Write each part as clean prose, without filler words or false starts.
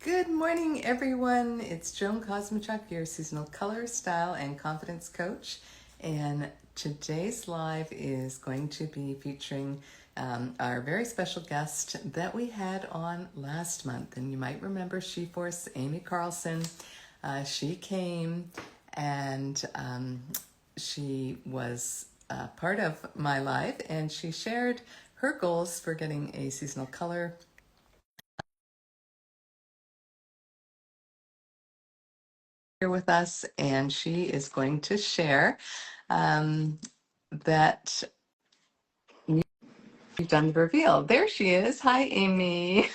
Good morning, everyone. It's Joan Kosmachuk, your seasonal color, style, and confidence coach. And today's live is going to be featuring our very special guest that we had on last month. And you might remember She-Force Amy Carlson. She came and she was part of my live, and she shared her goals for getting a seasonal color here with us, and she is going to share that you've done the reveal. There she is. Hi, Amy.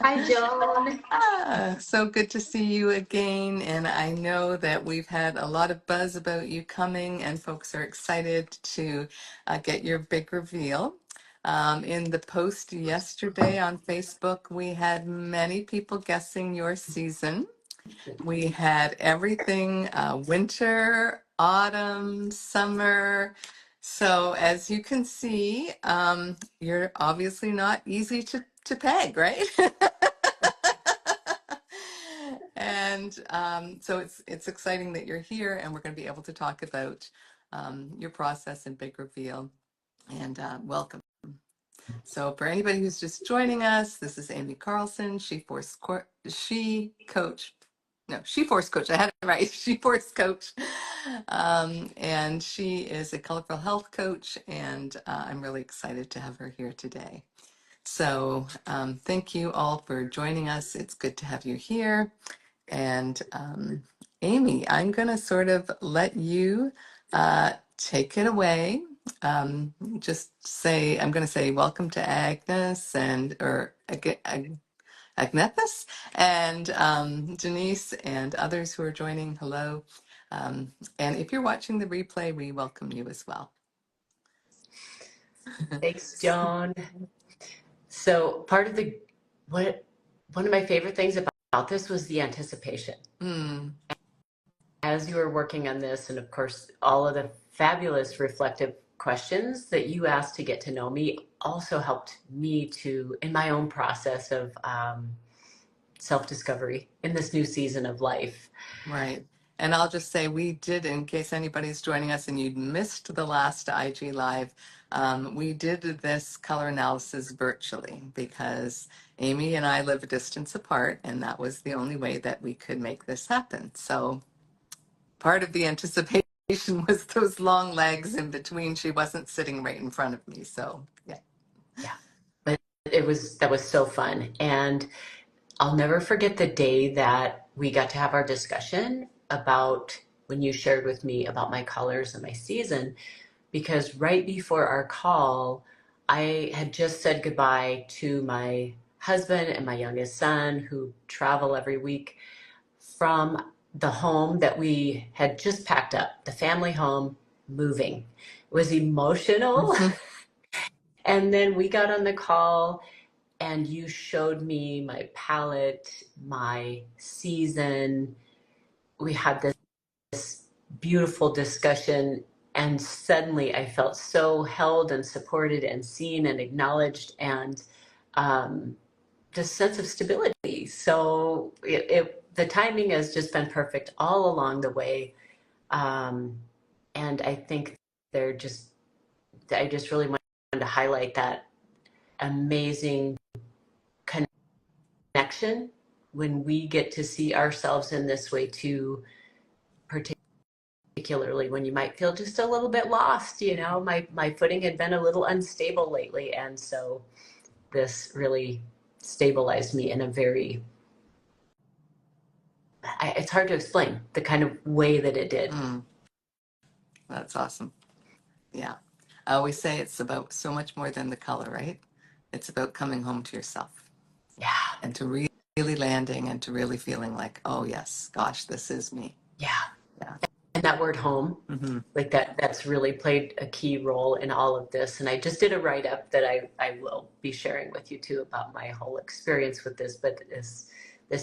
Hi, Joan. So good to see you again. And I know that we've had a lot of buzz about you coming, and folks are excited to get your big reveal. In the post yesterday on Facebook, we had many people guessing your season. We had everything winter, autumn, summer. So as you can see, you're obviously not easy to peg, right? And so it's exciting that you're here, and we're going to be able to talk about your process and big reveal. And welcome. So for anybody who's just joining us, this is Amy Carlson, She-Force coach. No, She-Force coach. I had it right. She-Force coach. And she is a colorful health coach, and I'm really excited to have her here today. So thank you all for joining us. It's good to have you here. And Amy, I'm going to sort of let you take it away. Just say, I'm going to say welcome to Agnes or Agnethus and Denise and others who are joining. Hello. And if you're watching the replay, we welcome you as well. Thanks, Joan. So one of my favorite things about this was the anticipation. As you were working on this, and of course, all of the fabulous reflective questions that you asked to get to know me also helped me in my own process of self-discovery in this new season of life. Right. And I'll just say we did, in case anybody's joining us and you missed the last IG Live, we did this color analysis virtually because Amy and I live a distance apart, and that was the only way that we could make this happen. So part of the anticipation was those long legs in between. She wasn't sitting right in front of me. So, yeah. Yeah. But that was so fun. And I'll never forget the day that we got to have our discussion about when you shared with me about my colors and my season, because right before our call, I had just said goodbye to my husband and my youngest son who travel every week from the home that we had just packed up, the family home, moving. It was emotional. And then we got on the call and you showed me my palette, my season. We had this beautiful discussion, and suddenly I felt so held and supported and seen and acknowledged, and this sense of stability. So the timing has just been perfect all along the way, and I think I just really wanted to highlight that amazing connection when we get to see ourselves in this way too, particularly when you might feel just a little bit lost. My footing had been a little unstable lately, and so this really stabilized me in a very, it's hard to explain the kind of way that it did. That's awesome. Yeah. I always say it's about so much more than the color, right? It's about coming home to yourself. Yeah. And to really landing and to really feeling like, oh, yes, gosh, this is me. Yeah. Yeah. And that word home, like that's really played a key role in all of this. And I just did a write-up that I will be sharing with you too about my whole experience with this, but this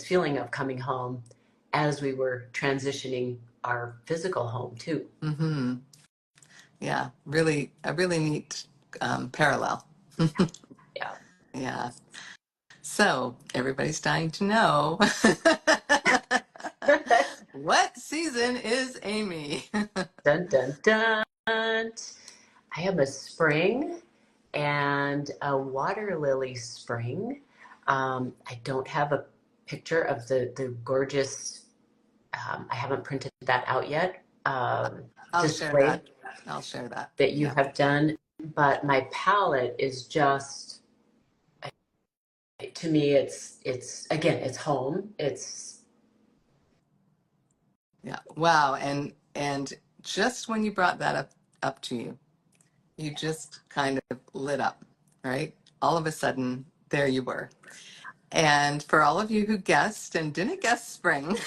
feeling of coming home as we were transitioning our physical home too. Yeah, a really neat parallel. Yeah. Yeah. So everybody's dying to know what season is Amy? Dun dun dun. I have a spring and a water lily spring. I don't have a picture of the gorgeous, I haven't printed that out yet, I'll share display that. I'll share that. that you Yeah. have done. But my palette is just, to me, it's again, it's home. It's Yeah. Wow. And just when you brought that up to you, you just kind of lit up, right? All of a sudden, there you were. And for all of you who guessed and didn't guess spring,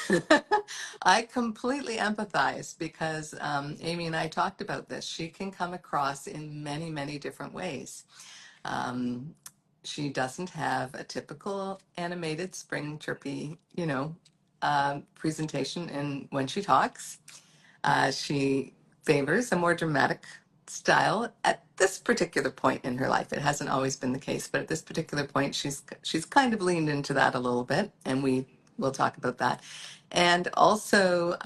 I completely empathize because Amy and I talked about this. She can come across in many, many different ways. Um, she doesn't have a typical animated spring chirpy, presentation in when she talks. She favors a more dramatic style at this particular point in her life. It hasn't always been the case, but at this particular point, she's kind of leaned into that a little bit, and we will talk about that. And also,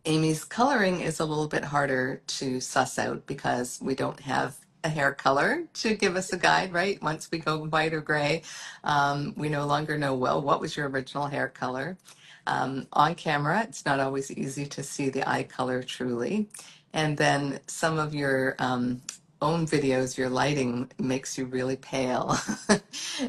Amy's coloring is a little bit harder to suss out because we don't have a hair color to give us a guide, right? Once we go white or gray, we no longer know, well, what was your original hair color? On camera, it's not always easy to see the eye color truly. And then some of your own videos, your lighting makes you really pale.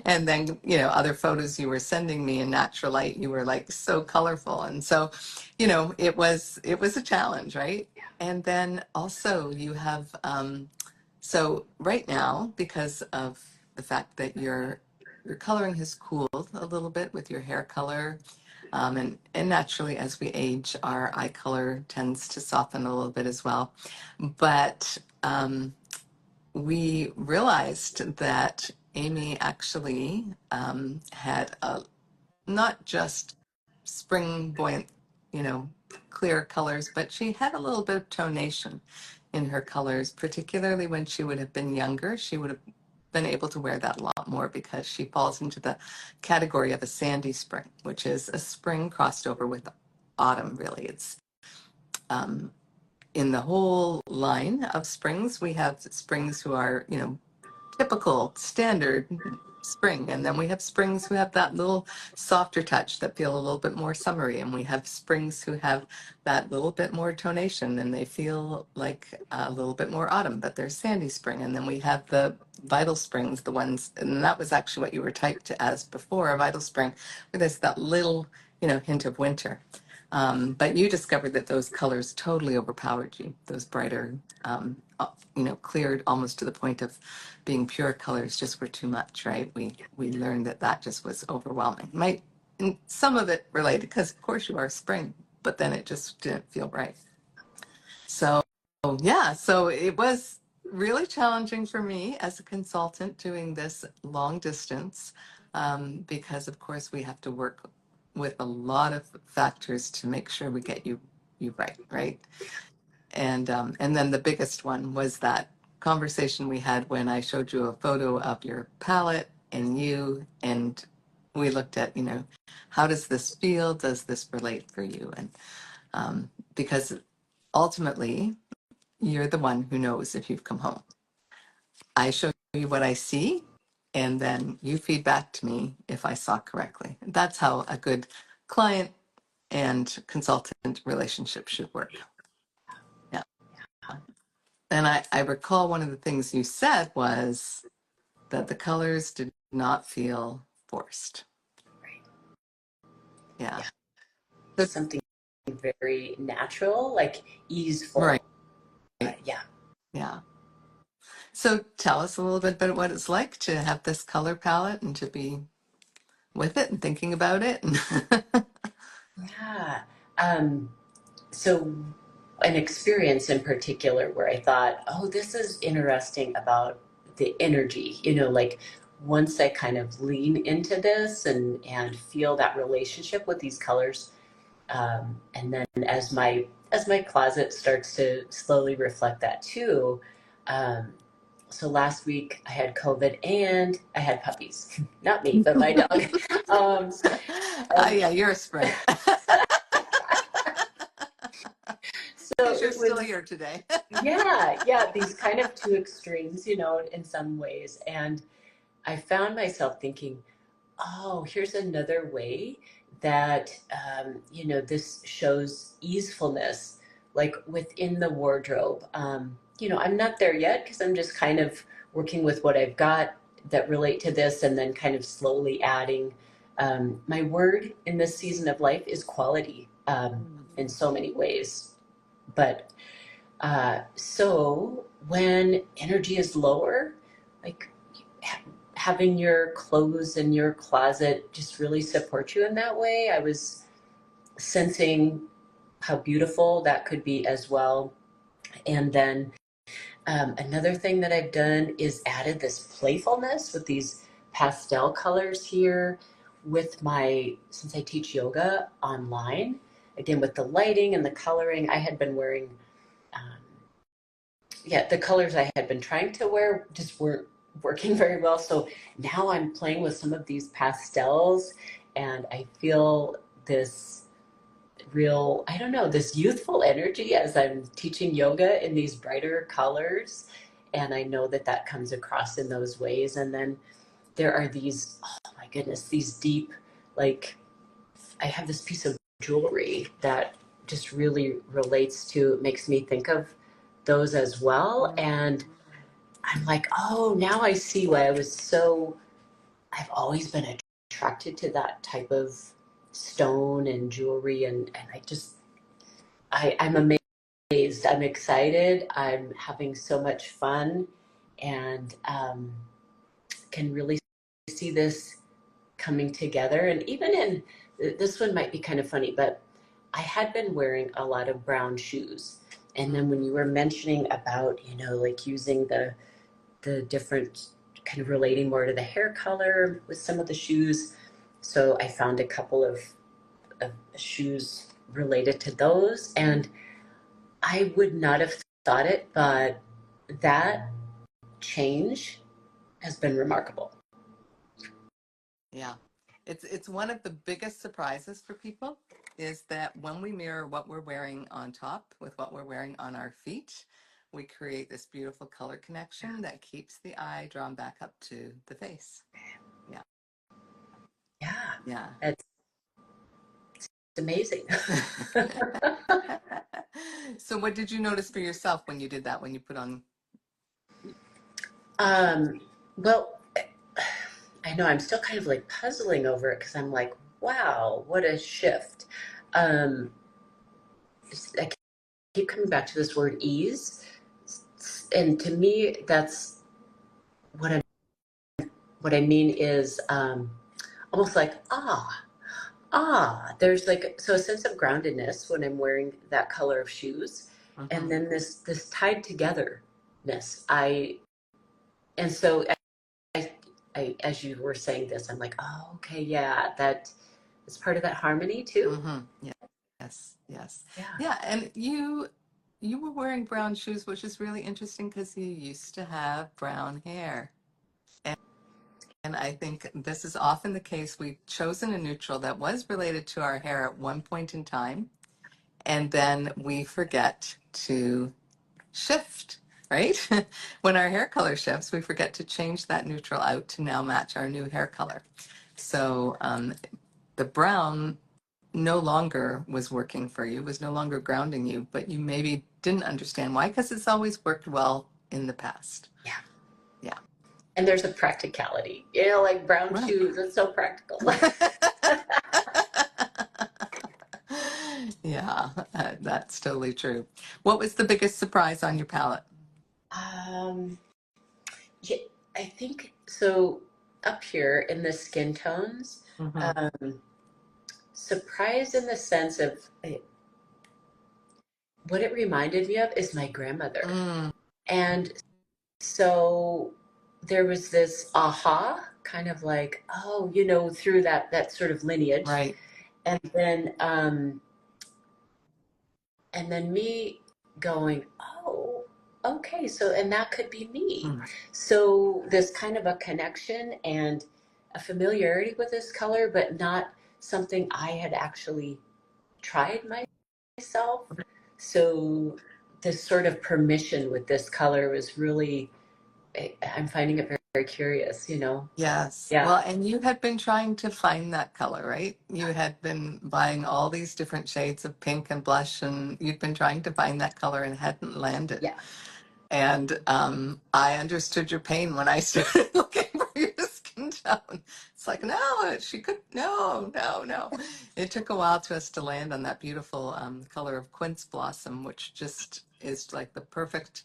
And then, other photos you were sending me in natural light, you were like so colorful. And so, it was a challenge, right? And then also you have so right now, because of the fact that your coloring has cooled a little bit with your hair color, and naturally as we age, our eye color tends to soften a little bit as well. But we realized that Amy actually had a not just spring buoyant, you know, clear colors, but she had a little bit of tonation in her colors, particularly when she would have been younger. She would have been able to wear that a lot more because she falls into the category of a sandy spring, which is a spring crossed over with autumn, really. It's um, in the whole line of springs, we have springs who are, typical standard spring, and then we have springs who have that little softer touch that feel a little bit more summery, and we have springs who have that little bit more tonation and they feel like a little bit more autumn, but they're sandy spring. And then we have the vital springs, the ones, and that was actually what you were typed as before, a vital spring, where there's that little hint of winter. But you discovered that those colors totally overpowered you, those brighter, cleared almost to the point of being pure colors just were too much, right? We learned that just was overwhelming. Might and some of it related because of course you are spring, but then it just didn't feel right. So yeah, so it was really challenging for me as a consultant doing this long distance, because of course we have to work with a lot of factors to make sure we get you right. And then the biggest one was that conversation we had when I showed you a photo of your palette and you, and we looked at, how does this feel? Does this relate for you? And because ultimately, you're the one who knows if you've come home. I show you what I see, and then you feed back to me if I saw correctly. That's how a good client and consultant relationship should work. Yeah. And I recall one of the things you said was that the colors did not feel forced. Yeah. yeah, So, something very natural, like right. easeful. Yeah. Yeah. So tell us a little bit about what it's like to have this color palette and to be with it and thinking about it. Yeah. Um, so an experience in particular where I thought, oh, this is interesting about the energy, like once I kind of lean into this and feel that relationship with these colors, and then as my closet starts to slowly reflect that too, um, So last week I had COVID and I had puppies. Not me, but my dog. Um, Ah, and yeah, you're a sprint. so Because you're it still was, here today. yeah, yeah, these kind of two extremes, in some ways. And I found myself thinking, oh, here's another way that, this shows easefulness, like within the wardrobe. I'm not there yet because I'm just kind of working with what I've got that relate to this and then kind of slowly adding. My word in this season of life is quality in so many ways. But so when energy is lower, like having your clothes in your closet just really support you in that way. I was sensing how beautiful that could be as well. And then another thing that I've done is added this playfulness with these pastel colors here since I teach yoga online, again, with the lighting and the coloring, I had been wearing um, the colors I had been trying to wear just weren't working very well. So now I'm playing with some of these pastels and I feel this real, I don't know, this youthful energy as I'm teaching yoga in these brighter colors. And I know that that comes across in those ways. And then there are these, oh my goodness, these deep, like, I have this piece of jewelry that just really relates to, makes me think of those as well. And I'm like, oh, now I see why I've always been attracted to that type of stone and jewelry. And I'm amazed. I'm excited. I'm having so much fun and can really see this coming together. And even this one might be kind of funny, but I had been wearing a lot of brown shoes. And then when you were mentioning about, like using the different kind of relating more to the hair color with some of the shoes. So I found a couple of shoes related to those. And I would not have thought it, but that change has been remarkable. Yeah. It's one of the biggest surprises for people is that when we mirror what we're wearing on top with what we're wearing on our feet, we create this beautiful color connection that keeps the eye drawn back up to the face. Yeah. Yeah, Yeah. it's amazing. So what did you notice for yourself when you did that, when you put on? um, well, I know I'm still kind of like puzzling over it because I'm like, wow, what a shift. Um, I keep coming back to this word ease. And to me, that's what what I mean is almost like, there's like, so a sense of groundedness when I'm wearing that color of shoes. And Mhm. then this tied togetherness. And so as you were saying this, I'm like, oh, okay, yeah, that is part of that harmony too. Yeah. Yes, yes. Yeah. Yeah, and you were wearing brown shoes, which is really interesting because you used to have brown hair. And I think this is often the case. We've chosen a neutral that was related to our hair at one point in time, and then we forget to shift, right? When our hair color shifts, we forget to change that neutral out to now match our new hair color. So the brown no longer was working for you, was no longer grounding you, but you maybe didn't understand why, because it's always worked well in the past. Yeah. Yeah. And there's a practicality, like brown Right. shoes. It's so practical. Yeah, that's totally true. What was the biggest surprise on your palette? um, yeah, I think so. Up here in the skin tones, Hmm. um, surprised in the sense of what it reminded me of is my grandmother. Mm, And so there was this aha kind of like, oh, through that sort of lineage. right. And then me going, oh, Okay, so and that could be me. Mm. So this kind of a connection and a familiarity with this color, but not something I had actually tried myself. So this sort of permission with this color was really, I'm finding it very, very curious, you know? Yes. Yeah, Well, and you had been trying to find that color, right? You had been buying all these different shades of pink and blush, and you'd been trying to find that color and hadn't landed. yeah, And I understood your pain when I started looking for your skin tone. It's like, no, she could, no, no, no. It took a while to us to land on that beautiful color of quince blossom, which just is like the perfect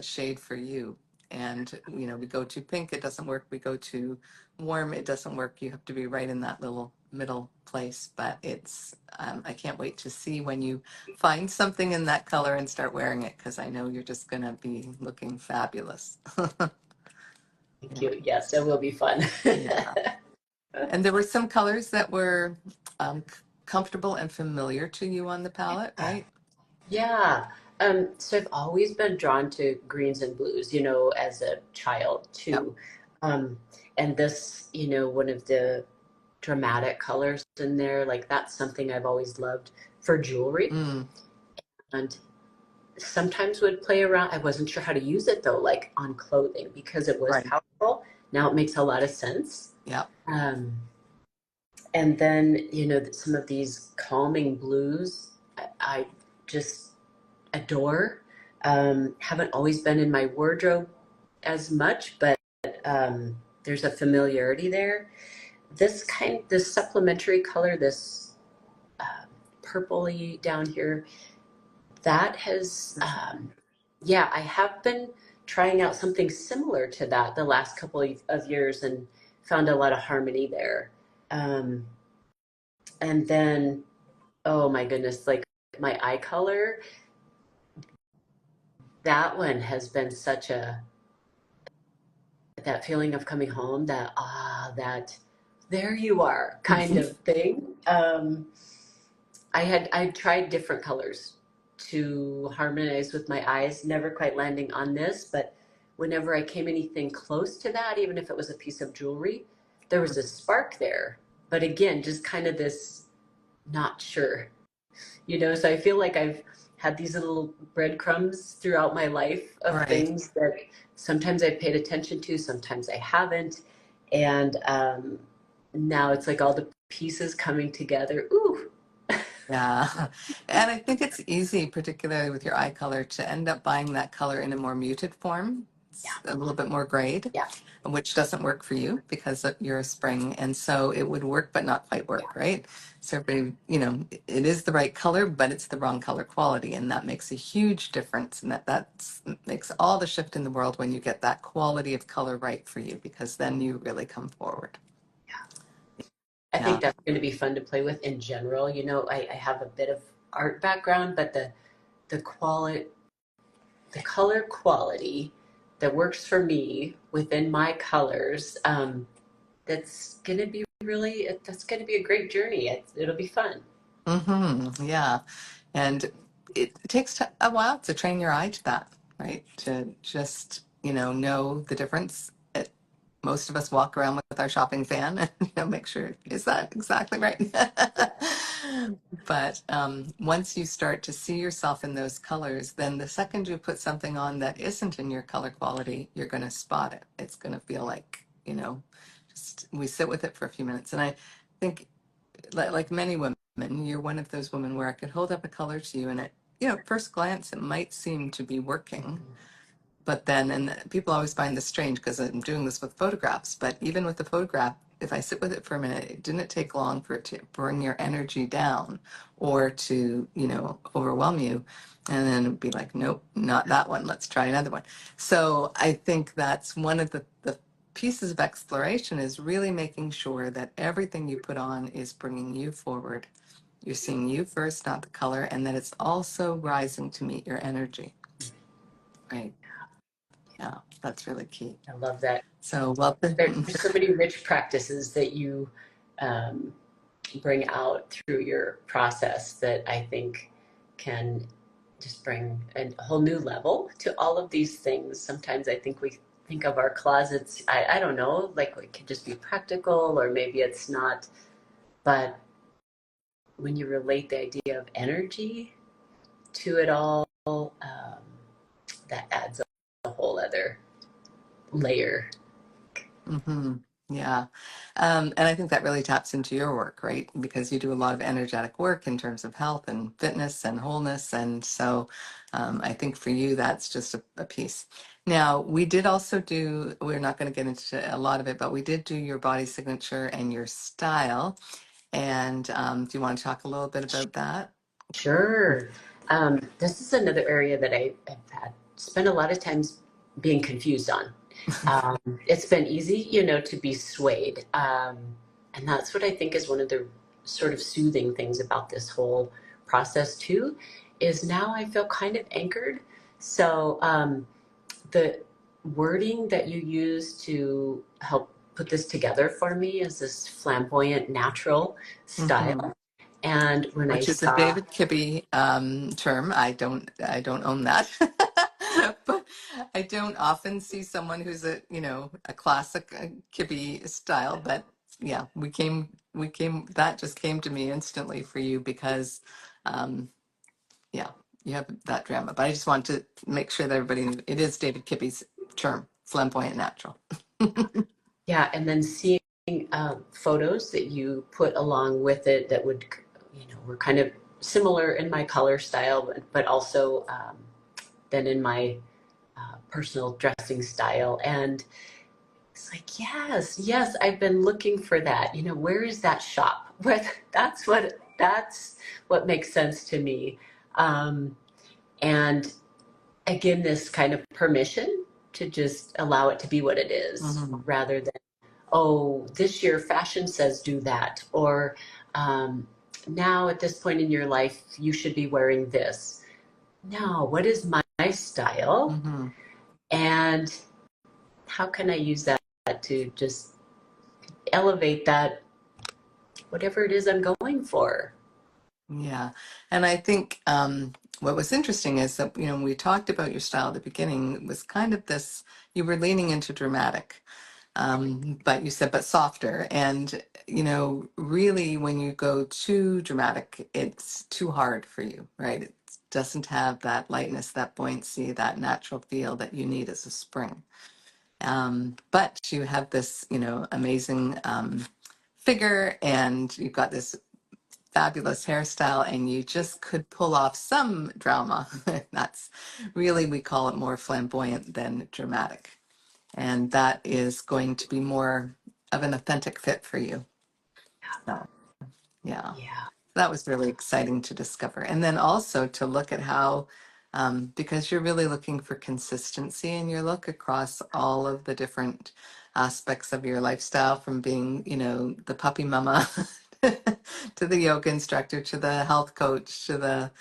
shade for you. And, you know, we go too pink, it doesn't work. We go too warm, it doesn't work. You have to be right in that little middle place. But it's, I can't wait to see when you find something in that color and start wearing it because I know you're just going to be looking fabulous. thank Yeah. you. Yes, it will be fun. Yeah. And there were some colors that were comfortable and familiar to you on the palette, right? Yeah. So I've always been drawn to greens and blues, you know, as a child Yep. too. Um, and this, you know, one of the dramatic colors in there, like that's something I've always loved for jewelry. Mm, And sometimes would play around. I wasn't sure how to use it though, like on clothing because it was right. powerful. Now it makes a lot of sense. Yep. Um, and then, you know, some of these calming blues, I just adore. Haven't always been in my wardrobe as much, but there's a familiarity there. This supplementary color, this purpley down here, that has, yeah, I have been trying out something similar to that the last couple of years and found a lot of harmony there. Um, and then, oh my goodness, like my eye color, that one has been such a that feeling of coming home, that that there you are kind of thing. I tried different colors to harmonize with my eyes, never quite landing on this, but whenever I came anything close to that, even if it was a piece of jewelry, there was a spark there. But again, just kind of this not sure, you know. So I feel like I've had these little breadcrumbs throughout my life of Right. things that sometimes I've paid attention to, sometimes I haven't, and now it's like all the pieces coming together. Ooh, Yeah. And I think it's easy, particularly with your eye color, to end up buying that color in a more muted form. It's yeah, a little bit more grade, yeah, which doesn't work for you because you're a spring. And so it would work, but not quite yeah. work, right? So everybody, you know, it is the right color, but it's the wrong color quality. And that makes a huge difference. And that's makes all the shift in the world when you get that quality of color right for you, because then you really come forward. I Yeah. think that's going to be fun to play with in general. You know, I have a bit of art background, but the quality, the color quality that works for me within my colors, that's going to be really, that's going to be a great journey. It'll be fun. Yeah. And it takes a while to train your eye to that, right? To just, know the difference. Most of us walk around with our shopping fan and, make sure, is that exactly right? Yeah. But once you start to see yourself in those colors, then the second you put something on that isn't in your color quality, you're going to spot it. It's going to feel like, just we sit with it for a few minutes. And I think, like many women, you're one of those women where I could hold up a color to you and at first glance, it might seem to be working. But then, and people always find this strange because I'm doing this with photographs, but even with the photograph, if I sit with it for a minute, it didn't take long for it to bring your energy down or to, overwhelm you. And then it'd be like, nope, not that one. Let's try another one. So I think that's one of the pieces of exploration is really making sure that everything you put on is bringing you forward. You're seeing you first, not the color, and that it's also rising to meet your energy. Right. Yeah, that's really key. I love that. So, well, There's so many rich practices that you bring out through your process that I think can just bring a whole new level to all of these things. Sometimes I think we think of our closets, I don't know, like it could just be practical or maybe it's not. But when you relate the idea of energy to it all, that adds a whole other layer. Hmm. Yeah. And I think that really taps into your work, right? Because you do a lot of energetic work in terms of health and fitness and wholeness. And so I think for you, that's just a piece. Now, we did also do, we're not going to get into a lot of it, but we did do your body signature and your style. And do you want to talk a little bit about that? Sure. This is another area that I've had spent a lot of times being confused on. It's been easy, to be swayed. And that's what I think is one of the sort of soothing things about this whole process, too, is now I feel kind of anchored. So the wording that you use to help put this together for me is this flamboyant, natural Hmm. style. And when I Which is a saw, David Kibbe term. I don't own that, but I don't often see someone who's a classic Kibbe style. But yeah, we came. That just came to me instantly for you because, um, yeah, you have that drama. But I just want to make sure that everybody knew it is David Kibbe's term, flamboyant natural. yeah, and then seeing photos that you put along with it that would, were kind of similar in my color style, but also then in my personal dressing style. And it's like, yes, yes, I've been looking for that. Where is that shop? That's what makes sense to me. Um, and again, this kind of permission to just allow it to be what it is, Hmm. rather than, oh, this year fashion says do that, or um, now at this point in your life you should be wearing this. No, what is my style, Hmm. and how can I use that to just elevate that, whatever it is I'm going for. Yeah. And I think what was interesting is that, when we talked about your style at the beginning, it was kind of this, you were leaning into dramatic, but you said, but softer. And, really when you go too dramatic, it's too hard for you, right? It doesn't have that lightness, that buoyancy, that natural feel that you need as a spring. But you have this, amazing figure and you've got this fabulous hairstyle and you just could pull off some drama. That's really, we call it more flamboyant than dramatic. And that is going to be more of an authentic fit for you. So, yeah, Yeah, that was really exciting to discover. And then also to look at how, because you're really looking for consistency in your look across all of the different aspects of your lifestyle, from being, the puppy mama to the yoga instructor, to the health coach, to the,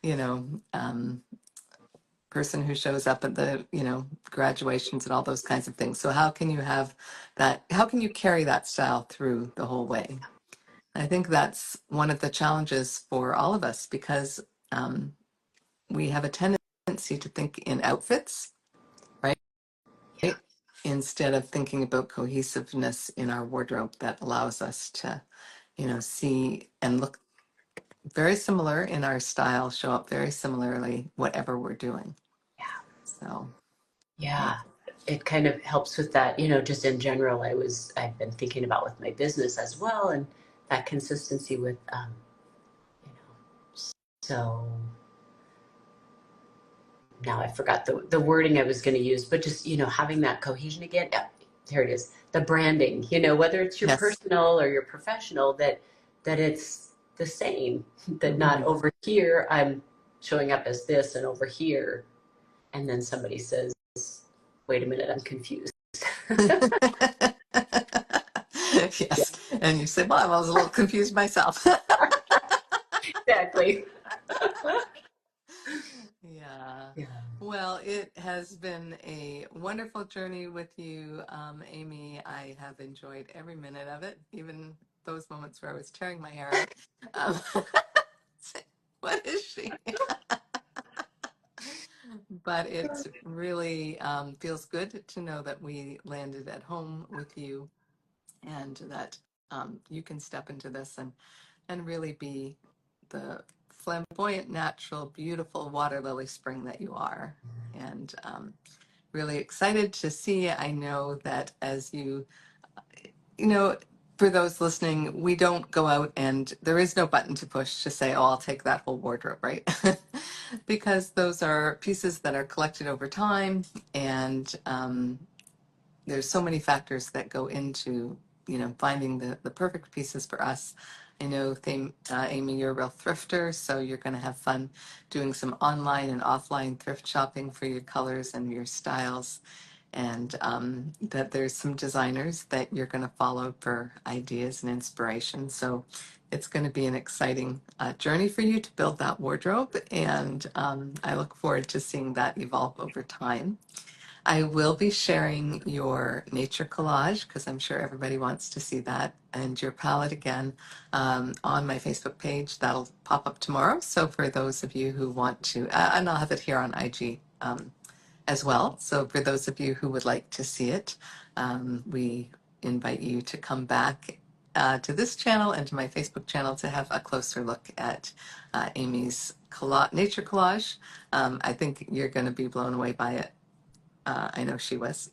you know, um, person who shows up at the, graduations and all those kinds of things. So how can you have that? How can you carry that style through the whole way? I think that's one of the challenges for all of us because um, we have a tendency to think in outfits, right? yeah, Instead of thinking about cohesiveness in our wardrobe that allows us to, see and look very similar in our style, show up very similarly, whatever we're doing. yeah, So, yeah. yeah. It kind of helps with that, just in general. I've been thinking about with my business as well, and that consistency with, you know, so now I forgot the wording I was going to use, but just, having that cohesion again. Yeah, here it is. The branding, whether it's your Yes. personal or your professional, that it's the same, that not Mhm. over here I'm showing up as this and over here. And then somebody says, wait a minute, I'm confused. Yeah, Yes. And you said, well, I was a little confused myself. exactly. Yeah. Yeah. Well, it has been a wonderful journey with you, Amy. I have enjoyed every minute of it, even those moments where I was tearing my hair out. Um, what is she? but it really feels good to know that we landed at home with you and that you can step into this and really be the flamboyant, natural, beautiful water lily spring that you are. And really excited to see. I know that as you know, for those listening, we don't go out and there is no button to push to say, oh, I'll take that whole wardrobe, right? Because those are pieces that are collected over time and there's so many factors that go into finding the perfect pieces for us. I know Amy, you're a real thrifter, so you're going to have fun doing some online and offline thrift shopping for your colors and your styles, and that there's some designers that you're going to follow for ideas and inspiration. So it's going to be an exciting journey for you to build that wardrobe, and I look forward to seeing that evolve over time. I will be sharing your nature collage because I'm sure everybody wants to see that, and your palette again on my Facebook page. That'll pop up tomorrow. So for those of you who want to, and I'll have it here on IG as well. So for those of you who would like to see it, we invite you to come back to this channel and to my Facebook channel to have a closer look at Amy's nature collage. I think you're going to be blown away by it. I know she was.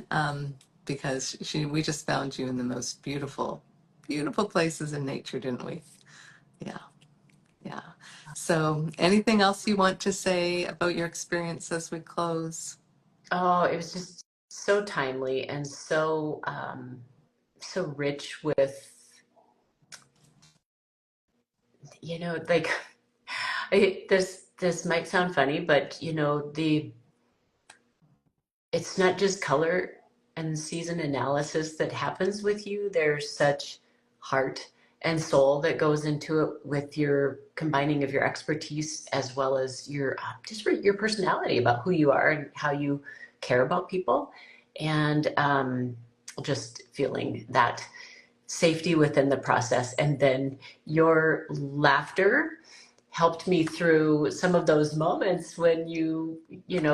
um, because we just found you in the most beautiful, beautiful places in nature, didn't we? Yeah, yeah. So, anything else you want to say about your experience as we close? Oh, it was just so timely and so rich with, like this might sound funny, but the it's not just color and season analysis that happens with you. There's such heart and soul that goes into it with your combining of your expertise as well as your just your personality about who you are and how you care about people, and just feeling that safety within the process. And then your laughter helped me through some of those moments when you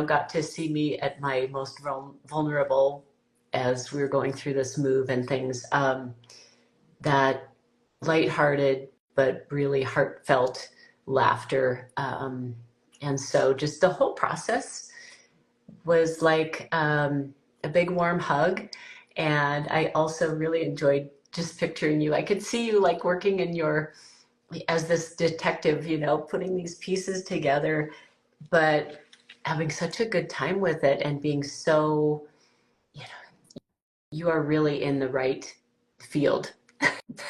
got to see me at my most vulnerable as we were going through this move and things. That lighthearted but really heartfelt laughter, and so just the whole process was like a big warm hug. And I also really enjoyed just picturing you. I could see you like working in your as this detective, putting these pieces together, but having such a good time with it and being so, you know, you are really in the right field.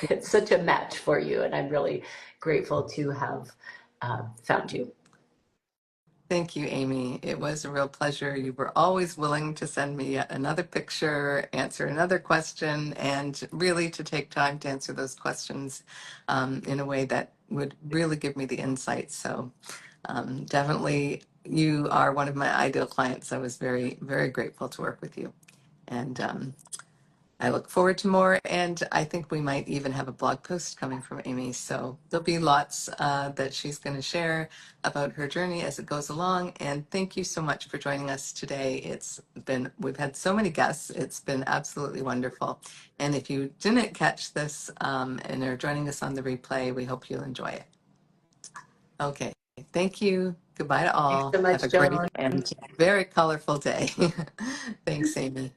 It's such a match for you, and I'm really grateful to have found you. Thank you, Amy. It was a real pleasure. You were always willing to send me yet another picture, answer another question, and really to take time to answer those questions in a way that would really give me the insight. So definitely, you are one of my ideal clients. I was very, very grateful to work with you. And I look forward to more, and I think we might even have a blog post coming from Amy. So there'll be lots that she's going to share about her journey as it goes along. And thank you so much for joining us today. We've had so many guests. It's been absolutely wonderful. And if you didn't catch this and are joining us on the replay, we hope you'll enjoy it. Okay. Thank you. Goodbye to Thanks all. so Have much, a great Joan. and very colorful day. Thanks, Amy.